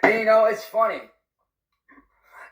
And it's funny.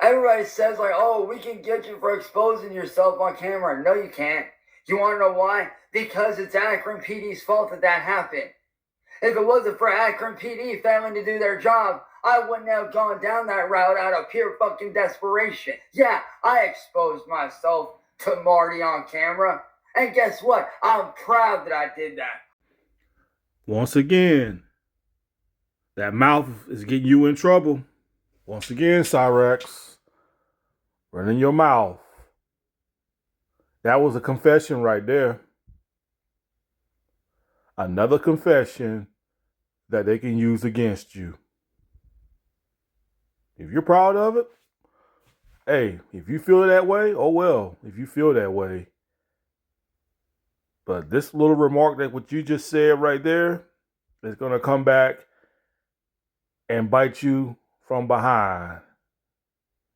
Everybody says like, oh, we can get you for exposing yourself on camera. No, you can't. You want to know why? Because it's Akron PD's fault that happened. If it wasn't for Akron PD failing to do their job, I wouldn't have gone down that route out of pure fucking desperation. Yeah, I exposed myself to Marty on camera. And guess what? I'm proud that I did that. Once again, that mouth is getting you in trouble. Once again, Cyraxx, running your mouth. That was a confession right there. Another confession that they can use against you. If you're proud of it, hey, if you feel that way, oh well, if you feel that way. But this little remark that what you just said right there is going to come back and bite you from behind.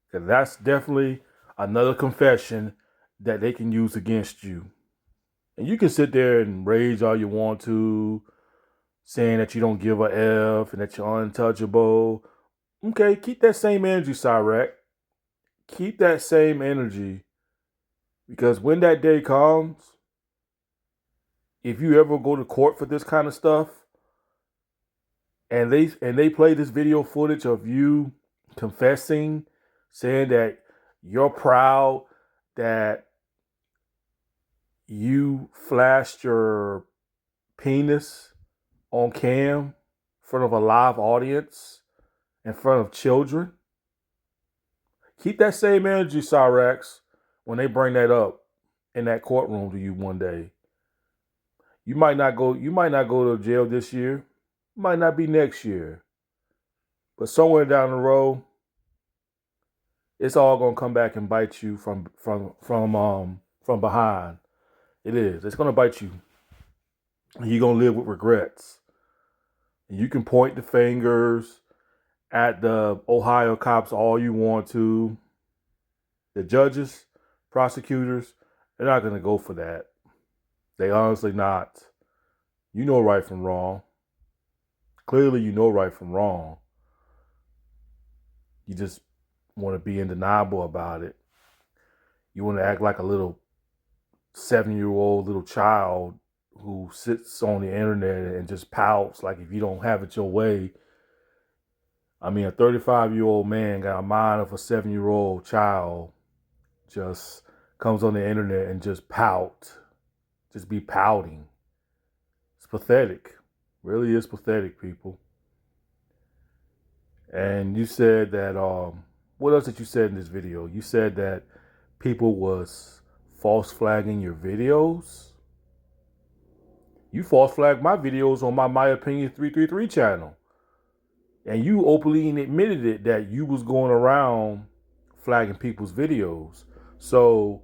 Because that's definitely another confession that they can use against you. And you can sit there and rage all you want to, saying that you don't give a F and that you're untouchable. Okay, keep that same energy, Cyraxx. Keep that same energy. Because when that day comes, if you ever go to court for this kind of stuff, and they play this video footage of you confessing, saying that you're proud that you flashed your penis on cam in front of a live audience, in front of children. Keep that same energy, Cyraxx, when they bring that up in that courtroom to you one day. You might not go to jail this year. Might not be next year. But somewhere down the road, it's all gonna come back and bite you from behind. It is. It's gonna bite you. And you're gonna live with regrets. And you can point the fingers at the Ohio cops all you want to. The judges, prosecutors, they're not gonna go for that. They honestly not. You know right from wrong. Clearly you know right from wrong. You just want to be undeniable about it. You want to act like a little 7-year-old little child who sits on the internet and just pouts like if you don't have it your way. I mean, a 35-year-old man got a mind of a 7-year-old child, just comes on the internet and just just be pouting. It's pathetic. Really is pathetic, people. And you said that, what else did you say in this video? You said that people was false flagging your videos. You false flagged my videos on my Opinion 333 channel. And you openly admitted it that you was going around flagging people's videos. So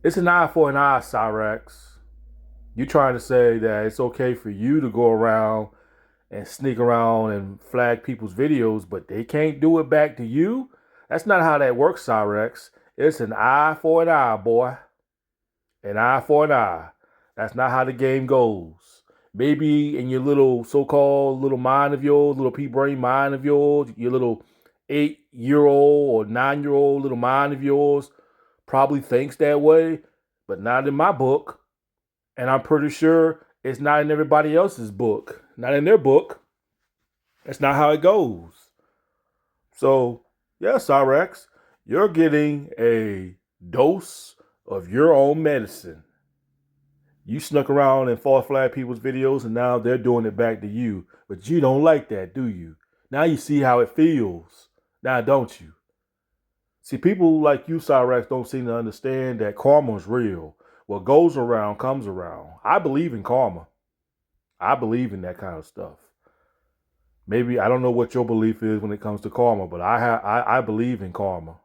it's an eye for an eye, Cyraxx. You're trying to say that it's okay for you to go around and sneak around and flag people's videos, but they can't do it back to you? That's not how that works, Cyraxx. It's an eye for an eye, boy. An eye for an eye. That's not how the game goes. Maybe in your little so-called little mind of yours, little pea-brain mind of yours, your little 8-year-old or 9-year-old little mind of yours probably thinks that way, but not in my book. And I'm pretty sure it's not in everybody else's book. Not in their book. That's not how it goes. So, yeah, Cyraxx, you're getting a dose of your own medicine. You snuck around and false flag people's videos, and now they're doing it back to you. But you don't like that, do you? Now you see how it feels. Now, don't you? See, people like you, Cyraxx, don't seem to understand that karma is real. What goes around comes around. I believe in karma. I believe in that kind of stuff. Maybe I don't know what your belief is when it comes to karma, but I believe in karma.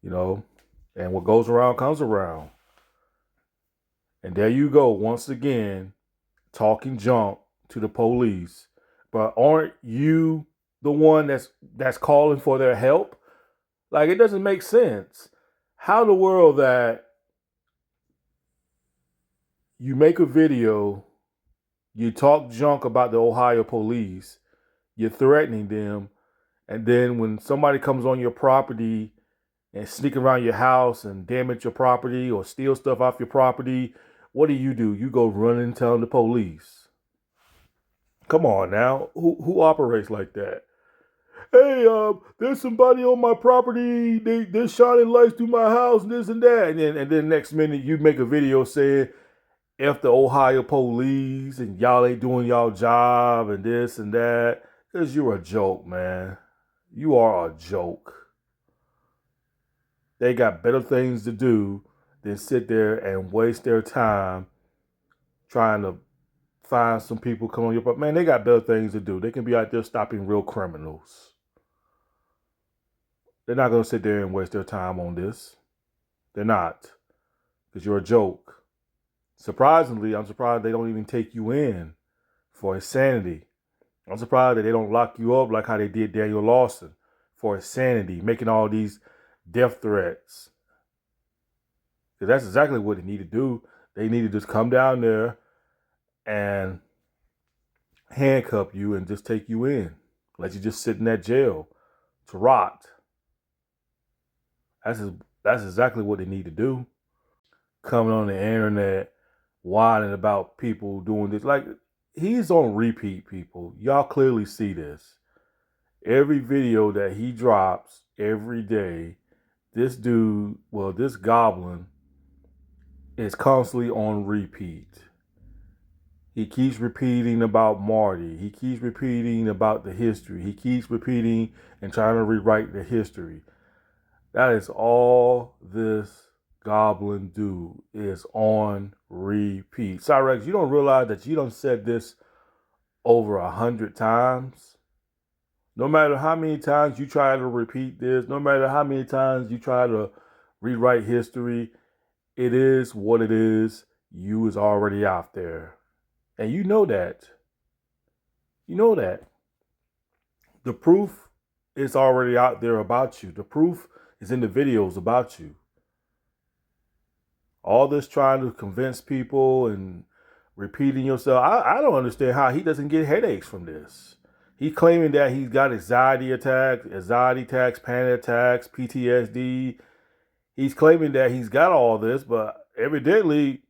You know, and what goes around comes around. And there you go, once again, talking junk to the police. But aren't you the one that's calling for their help? Like, it doesn't make sense. How in the world that you make a video, you talk junk about the Ohio police, You're threatening them. And then when somebody comes on your property and sneak around your house and damage your property or steal stuff off your property, what do? You go running and tell the police. Come on now. Who operates like that? Hey, there's somebody on my property. They're shining lights through my house, and this and that. And then next minute you make a video saying F the Ohio police and y'all ain't doing y'all job and this and that. Because you're a joke, man. You are a joke. They got better things to do than sit there and waste their time trying to find some people come on your property. Man, they got better things to do. They can be out there stopping real criminals. They're not going to sit there and waste their time on this. They're not. Because you're a joke. Surprisingly, I'm surprised they don't even take you in for insanity. I'm surprised that they don't lock you up like how they did Daniel Lawson for insanity, making all these death threats. Because that's exactly what they need to do. They need to just come down there and handcuff you and just take you in. Let you just sit in that jail to rot. That's exactly what they need to do. Coming on the internet, whining about people doing this. Like, he's on repeat, people. Y'all clearly see this. Every video that he drops every day, this dude, this goblin, is constantly on repeat. He keeps repeating about Marty. He keeps repeating about the history. He keeps repeating and trying to rewrite the history. That is all this goblin dude is on repeat. Cyraxx, you don't realize that you done said this over 100 times? No matter how many times you try to repeat this, no matter how many times you try to rewrite history, it is what it is. You is already out there. And you know that. You know that. The proof is already out there about you. The proof is in the videos about you. All this trying to convince people and repeating yourself. I don't understand how he doesn't get headaches from this. He's claiming that he's got anxiety attacks, panic attacks, PTSD. He's claiming that he's got all this, but evidently,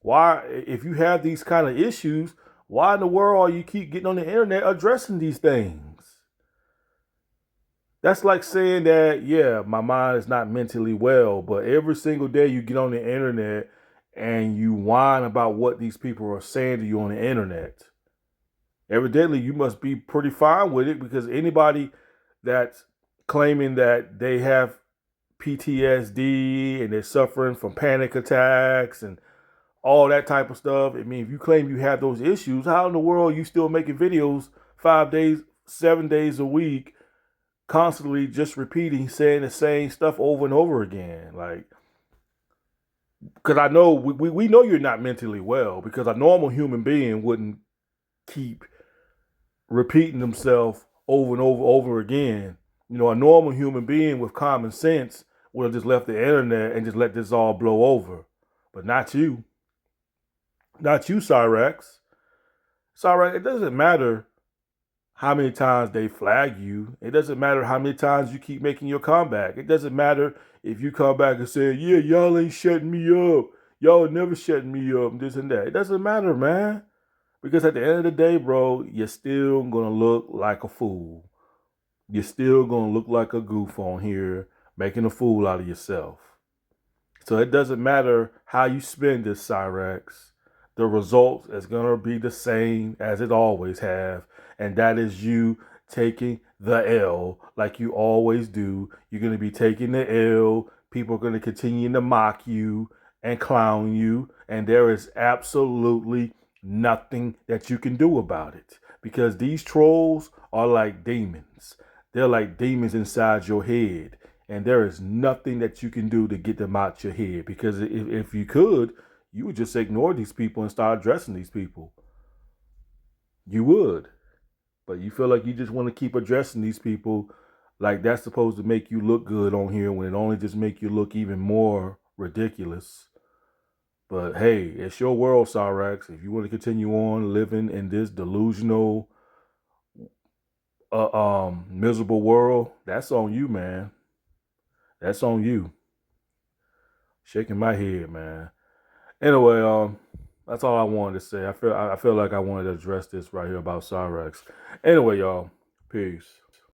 why, if you have these kind of issues, why in the world are you keep getting on the internet addressing these things? That's like saying that, yeah, my mind is not mentally well, but every single day you get on the internet and you whine about what these people are saying to you on the internet. Evidently, you must be pretty fine with it, because anybody that's claiming that they have PTSD and they're suffering from panic attacks and all that type of stuff. I mean, if you claim you have those issues, how in the world are you still making videos 5 days, 7 days a week, constantly just repeating, saying the same stuff over and over again? Like, because I know we know you're not mentally well, because a normal human being wouldn't keep repeating themselves over and over again. You know, a normal human being with common sense would have just left the internet and just let this all blow over. But not you. Not you, Cyraxx. Cyraxx, it doesn't matter how many times they flag you. It doesn't matter how many times you keep making your comeback. It doesn't matter if you come back and say, yeah, y'all ain't shutting me up. Y'all never shutting me up and this and that. It doesn't matter, man. Because at the end of the day, bro, you're still going to look like a fool. You're still going to look like a goof on here, making a fool out of yourself. So it doesn't matter how you spend this, Cyraxx. The result is going to be the same as it always have. And that is you taking the L like you always do. You're going to be taking the L. People are going to continue to mock you and clown you. And there is absolutely nothing that you can do about it. Because these trolls are like demons. They're like demons inside your head. And there is nothing that you can do to get them out your head. Because if you could, you would just ignore these people and start addressing these people. You would. But you feel like you just want to keep addressing these people like that's supposed to make you look good on here, when it only just make you look even more ridiculous. But hey, it's your world, Cyraxx. If you want to continue on living in this delusional miserable world, that's on you, man. That's on you. Shaking my head, man. Anyway, that's all I wanted to say. I feel like I wanted to address this right here about Cyraxx. Anyway, y'all, peace.